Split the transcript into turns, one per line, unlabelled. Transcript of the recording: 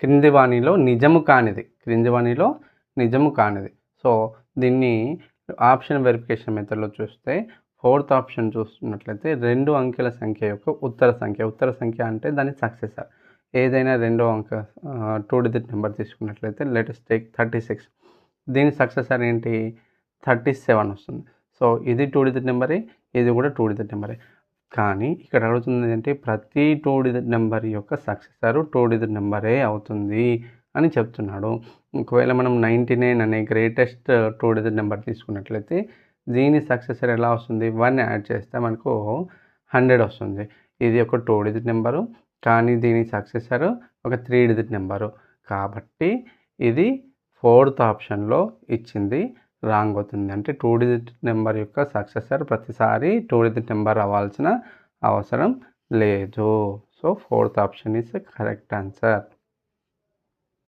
క్రింది వాణిలో నిజము కానిది. క్రింది వాణిలో నిజము కానిది. సో, దీన్ని ఆప్షన్ వెరిఫికేషన్ మెథడ్‌లో చూస్తే ఫోర్త్ ఆప్షన్ చూస్తున్నట్లయితే 2 అంకెల సంఖ్య యొక్క ఉత్తర సంఖ్య. ఉత్తర సంఖ్య అంటే దాని సక్సెసర్. ఏదైనా రెండో అంక 2 డిజిట్ నెంబర్ తీసుకున్నట్లయితే లెట్ us టేక్ 36. దీని సక్సెసర్ ఏంటి? 37 వస్తుంది. సో, ఇది 2 డిజిట్ నెంబరే. ఇది కూడా 2 డిజిట్ నెంబరే. కానీ ఇక్కడ అడుగుతుంది ఏంటంటే ప్రతి 2 డిజిట్ నెంబర్ యొక్క సక్సెసర్ 2 డిజిట్ నెంబరే అవుతుంది అని చెప్తున్నాడు. ఒకవేళ మనం 99 అనే గ్రేటెస్ట్ 2 డిజిట్ నెంబర్ తీసుకున్నట్లయితే దీని సక్సెసర్ ఎలా వస్తుంది? 1 యాడ్ చేస్తే మనకు 100 వస్తుంది. ఇది ఒక 2 డిజిట్ నెంబరు, కానీ దీని సక్సెసర్ ఒక 3 డిజిట్ నెంబరు. కాబట్టి ఇది ఫోర్త్ ఆప్షన్‌లో ఇచ్చింది రాంగ్ అవుతుంది. అంటే 2 డిజిట్ నెంబర్ యొక్క సక్సెసర్ ప్రతిసారి 2 డిజిట్ నెంబర్ అవ్వాల్సిన అవసరం లేదు. So, fourth option is the correct answer.